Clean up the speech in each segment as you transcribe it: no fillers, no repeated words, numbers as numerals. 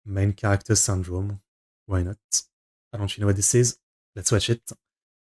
Main character syndrome. Why not? I don't you know what this is? Let's watch it.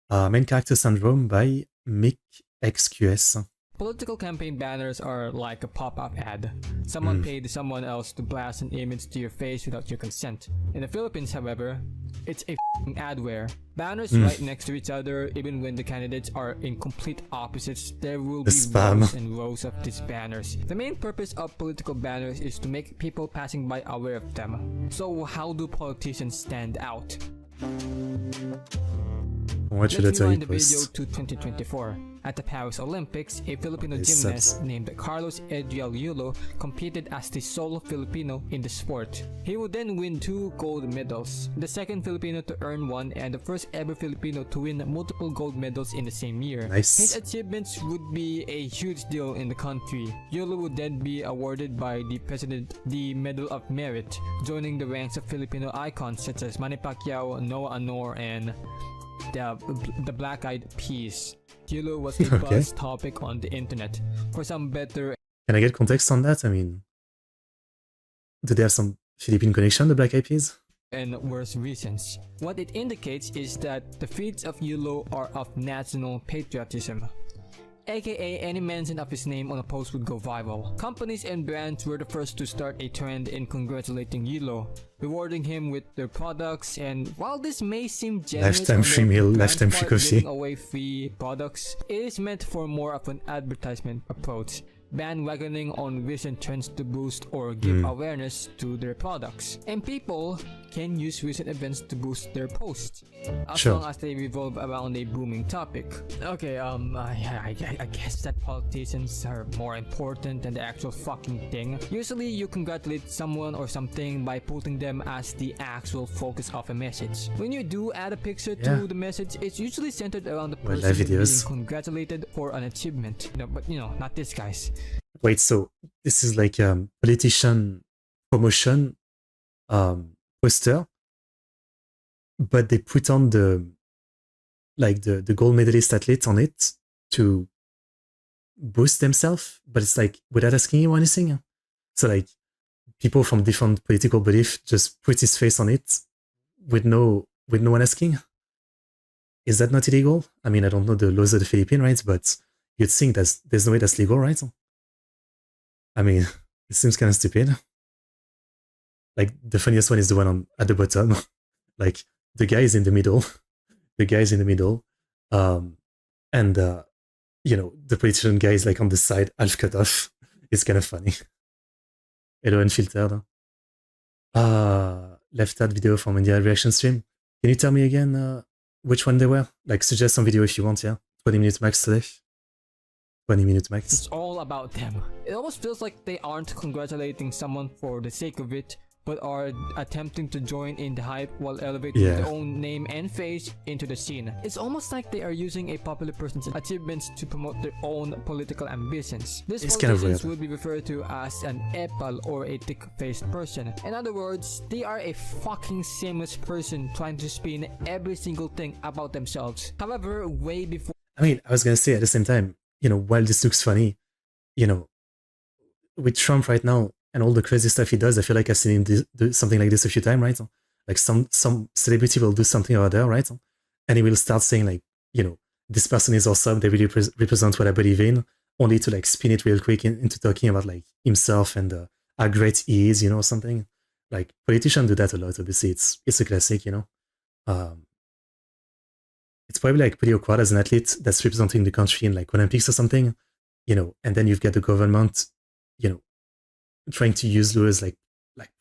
Main character syndrome by Mick XQS. Political campaign banners are like a pop-up ad. Someone paid someone else to blast an image to your face without your consent. In the Philippines, however, it's a adware. Banners right next to each other, even when the candidates are in complete opposites, there will be rows and rows of these banners. The main purpose of political banners is to make people passing by aware of them. So how do politicians stand out? Let's rewind the video to 2024. At the Paris Olympics, a Filipino gymnast named Carlos Edriel Yulo competed as the sole Filipino in the sport. He would then win 2 gold medals, the second Filipino to earn one and the first ever Filipino to win multiple gold medals in the same year. His achievements would be a huge deal in the country. Yulo would then be awarded by the president the Medal of Merit, joining the ranks of Filipino icons such as Manny Pacquiao, Noah Anor, and the Black Eyed Peas. Yulo was a buzz topic on the internet. For some better... Can I get context on that? I mean, do they have some Philippine connection, the Black Eyed Peas? And worse reasons. What it indicates is that the feats of Yulo are of national patriotism. AKA any mention of his name on a post would go viral. Companies and brands were the first to start a trend in congratulating Yulo, rewarding him with their products, and while this may seem generous lifetime free meal, lifetime free coffee, giving away free products, it is meant for more of an advertisement approach, bandwagoning on recent trends to boost or give awareness to their products. And people can use recent events to boost their posts, as long as they revolve around a booming topic. Okay, I guess that politicians are more important than the actual fucking thing. Usually you congratulate someone or something by putting them as the actual focus of a message. When you do add a picture to the message, it's usually centered around the person being congratulated for an achievement. But not this guys. Wait, so this is like a politician promotion poster, but they put on the gold medalist athlete on it to boost themselves, but it's like without asking you anything. So like people from different political belief just put his face on it with no one asking. Is that not illegal? I mean, I don't know the laws of the Philippines, right? But you'd think there's no way that's legal, right? I mean, it seems kind of stupid. Like, the funniest one is the one at the bottom. Like, the guy is in the middle. And the politician guy is like on the side, half cut off. It's kind of funny. Hello, Unfiltered. Left that video from India reaction stream. Can you tell me again which one they were? Like, suggest some video if you want, yeah? 20 minutes max today. 20 minutes max. It's all about them. It almost feels like they aren't congratulating someone for the sake of it, but are attempting to join in the hype while elevating their own name and face into the scene. It's almost like they are using a popular person's achievements to promote their own political ambitions. These politicians would be referred to as an epal or a thick-faced person. In other words, they are a fucking shameless person trying to spin every single thing about themselves. However, way before... I mean, I was gonna say at the same time, while this looks funny, with Trump right now and all the crazy stuff he does, I feel like I've seen him do something like this a few times, right? Like some celebrity will do something or other, right? And he will start saying like, this person is awesome, they really represent what I believe in, only to like spin it real quick into talking about like himself and how great he is, or something. Like politicians do that a lot, obviously. It's a classic, It's probably like pretty awkward as an athlete that's representing the country in like Olympics or something, and then you've got the government, trying to use you as like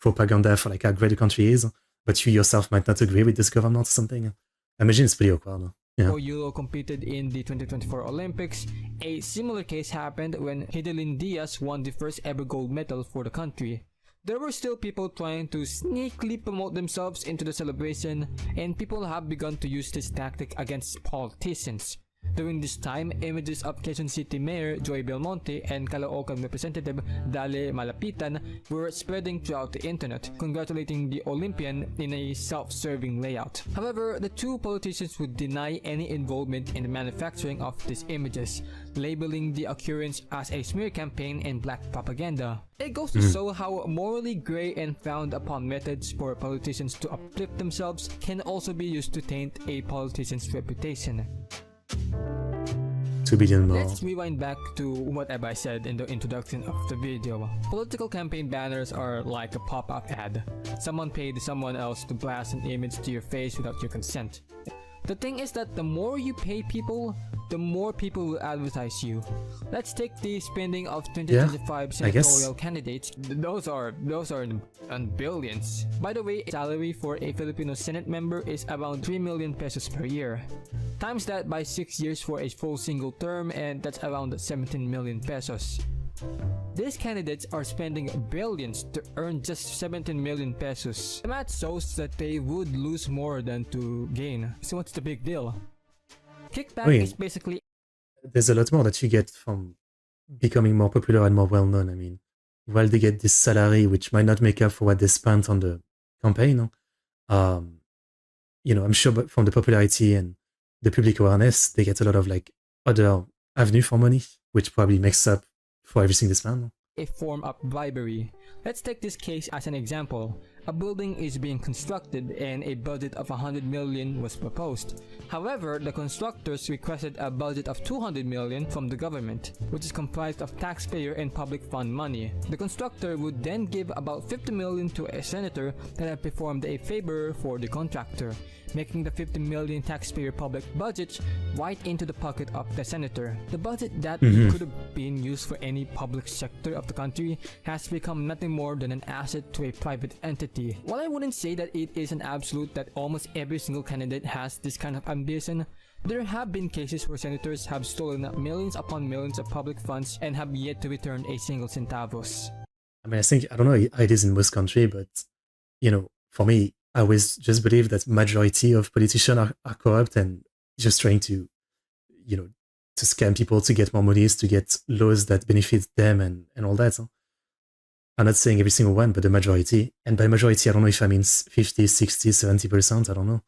propaganda for like how great the country is, but you yourself might not agree with this government or something. I imagine it's pretty awkward. Yulo competed in the 2024 Olympics. A similar case happened when Hidelin Diaz won the first ever gold medal for the country. There were still people trying to sneakily promote themselves into the celebration, and people have begun to use this tactic against politicians. During this time, images of Quezon City Mayor Joy Belmonte and Caloocan Representative Dale Malapitan were spreading throughout the internet, congratulating the Olympian in a self-serving layout. However, the two politicians would deny any involvement in the manufacturing of these images, labeling the occurrence as a smear campaign and black propaganda. It goes to show how morally gray and frowned upon methods for politicians to uplift themselves can also be used to taint a politician's reputation. 2 billion more. Let's rewind back to whatever I said in the introduction of the video. Political campaign banners are like a pop-up ad. Someone paid someone else to blast an image to your face without your consent. The thing is that the more you pay people, the more people will advertise you. Let's take the spending of 2025 senatorial candidates. Those are in billions. By the way, salary for a Filipino Senate member is around 3 million pesos per year. Times that by 6 years for a full single term, and that's around 17 million pesos. These candidates are spending billions to earn just 17 million pesos. The math shows that they would lose more than to gain. So what's the big deal? Kickback is basically... There's a lot more that you get from becoming more popular and more well-known. I mean, while they get this salary, which might not make up for what they spent on the campaign, you know, I'm sure from the popularity and the public awareness, they get a lot of like other avenue for money, which probably makes up for everything they spend. A form of bribery. Let's take this case as an example. A building is being constructed and a budget of 100 million was proposed. However, the constructors requested a budget of 200 million from the government, which is comprised of taxpayer and public fund money. The constructor would then give about 50 million to a senator that had performed a favor for the contractor, making the 50 million taxpayer public budget right into the pocket of the senator. The budget that could have been used for any public sector of the country has become nothing more than an asset to a private entity. While I wouldn't say that it is an absolute that almost every single candidate has this kind of ambition, there have been cases where senators have stolen millions upon millions of public funds and have yet to return a single centavos. I mean, I don't know how it is in most countries, but, you know, for me, I always just believe that majority of politicians are corrupt and just trying to, you know, to scam people to get more monies, to get laws that benefit them and all that. I'm not saying every single one, but the majority. And by majority, I don't know if I mean 50, 60, 70%, I don't know.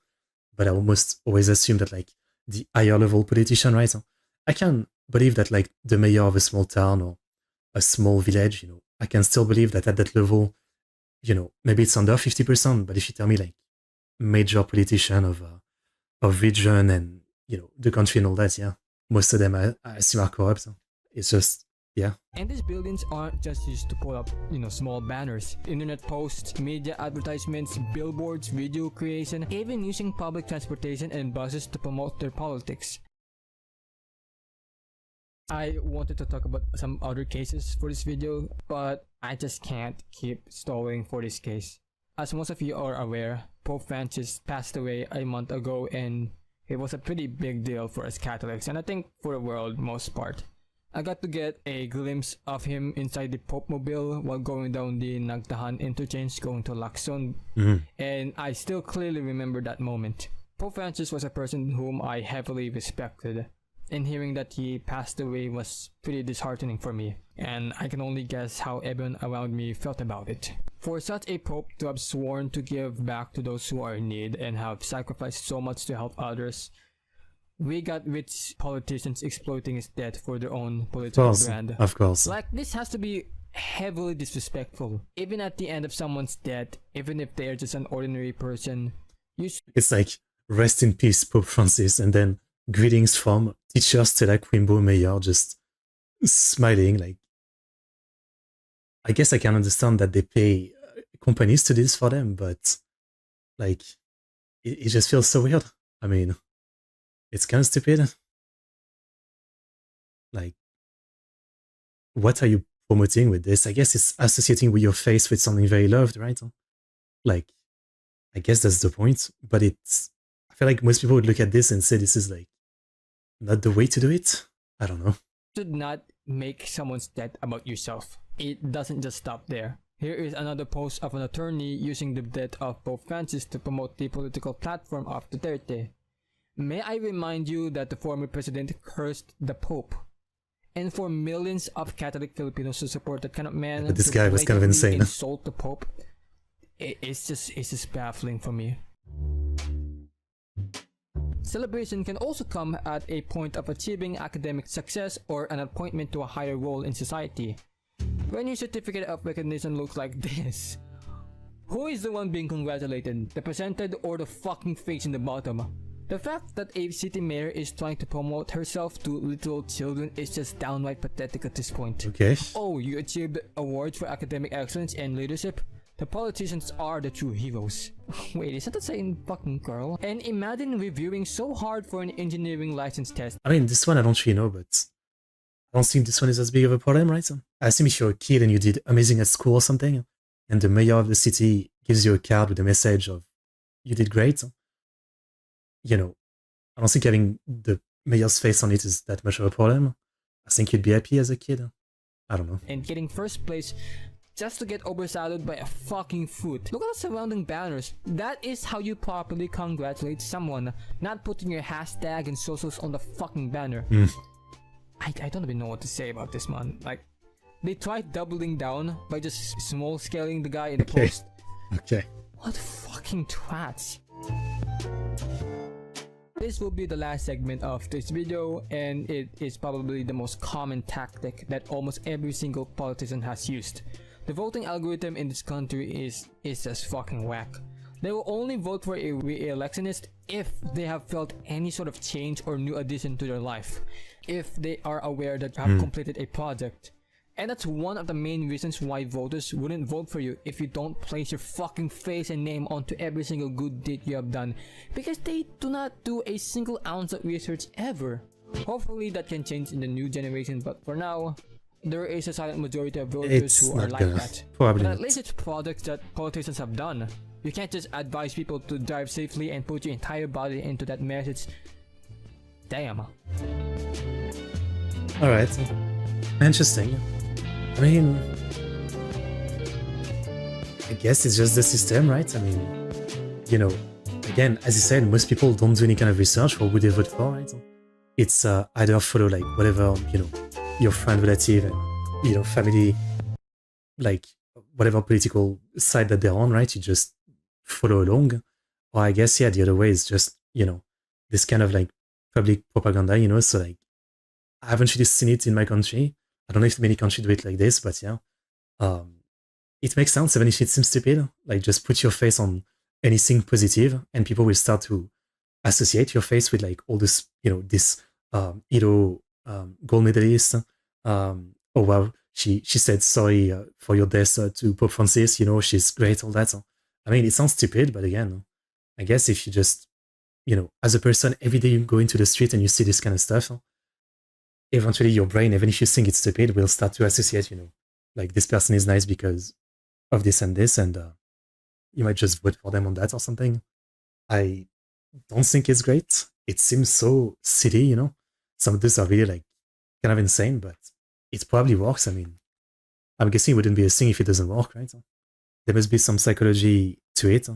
But I almost always assume that like the higher level politician, right? I can believe that like the mayor of a small town or a small village, you know, I can still believe that at that level, you know, maybe it's under 50%, but if you tell me like major politician of region and, you know, the country and all that, yeah, most of them I assume are corrupt. It's just, yeah. And these buildings aren't just used to put up, you know, small banners, internet posts, media advertisements, billboards, video creation, even using public transportation and buses to promote their politics. I wanted to talk about some other cases for this video, but I just can't keep stalling for this case. As most of you are aware, Pope Francis passed away a month ago, and it was a pretty big deal for us Catholics, and I think for the world most part. I got to get a glimpse of him inside the Pope Mobile while going down the Nagtahan interchange going to Lacson, and I still clearly remember that moment. Pope Francis was a person whom I heavily respected, and hearing that he passed away was pretty disheartening for me, and I can only guess how everyone around me felt about it. For such a pope to have sworn to give back to those who are in need and have sacrificed so much to help others, we got rich politicians exploiting his death for their own political brand. Of course. Like, this has to be heavily disrespectful. Even at the end of someone's death, even if they're just an ordinary person, it's like, rest in peace, Pope Francis, and then greetings from teacher Stella Quimbo Mayor, just smiling. Like, I guess I can understand that they pay companies to do this for them, but like, it just feels so weird. I mean, it's kind of stupid. Like, what are you promoting with this? I guess it's associating with your face with something very loved, right? Like, I guess that's the point, but I feel like most people would look at this and say this is like not the way to do it. I don't know. Should not make someone's death about yourself. It doesn't just stop there. Here is another post of an attorney using the death of Pope Francis to promote the political platform of Duterte. May I remind you that the former president cursed the Pope? And for millions of Catholic Filipinos to support that kind of man, but this guy was kind of insane. Insult the Pope. It's just baffling for me. Celebration can also come at a point of achieving academic success or an appointment to a higher role in society. When your certificate of recognition looks like this, who is the one being congratulated? The presented or the fucking face in the bottom? The fact that a city mayor is trying to promote herself to literal children is just downright pathetic at this point. Okay. Oh, you achieved awards for academic excellence and leadership? The politicians are the true heroes. Wait, isn't that saying fucking girl? And imagine reviewing so hard for an engineering license test. I mean, this one I don't really know, but I don't think this one is as big of a problem, right? I assume if you're a kid and you did amazing at school or something, and the mayor of the city gives you a card with a message of you did great, you know, I don't think having the mayor's face on it is that much of a problem. I think you'd be happy as a kid. I don't know. And getting first place just to get overshadowed by a fucking fruit. Look at the surrounding banners. That is how you properly congratulate someone, not putting your hashtag and socials on the fucking banner. I don't even know what to say about this, man. Like, they tried doubling down by just small scaling the guy in the post. Okay. What fucking twats. This will be the last segment of this video, and it is probably the most common tactic that almost every single politician has used. The voting algorithm in this country is just fucking whack. They will only vote for a re-electionist if they have felt any sort of change or new addition to their life, if they are aware that you have completed a project. And that's one of the main reasons why voters wouldn't vote for you if you don't place your fucking face and name onto every single good deed you have done, because they do not do a single ounce of research ever. Hopefully that can change in the new generation, but for now, there is a silent majority of voters who are like that. Probably but at least it's products that politicians have done. You can't just advise people to drive safely and put your entire body into that message. Damn. Alright. Interesting. I mean, I guess it's just the system, right? I mean, you know, again, as you said, most people don't do any kind of research. What would they vote for, right? It's either follow like whatever, you know, your friend, relative, and, you know, family, like whatever political side that they're on, right? You just follow along. Or I guess, yeah, the other way is just, you know, this kind of like public propaganda, you know, so like, I haven't really seen it in my country. I don't know if many countries do it like this, but yeah. It makes sense, even if it seems stupid. Like, just put your face on anything positive, and people will start to associate your face with like all this, you know, this gold medalist. Oh wow, she said sorry for your death to Pope Francis. You know, she's great, all that. I mean, it sounds stupid, but again, I guess if you just, you know, as a person, every day you go into the street and you see this kind of stuff, eventually your brain, even if you think it's stupid, will start to associate, you know, like this person is nice because of this, and you might just vote for them on that or something. I don't think it's great. It seems so silly, you know. Some of these are really like kind of insane, but it probably works. I mean, I'm guessing it wouldn't be a thing if it doesn't work, right? There must be some psychology to it.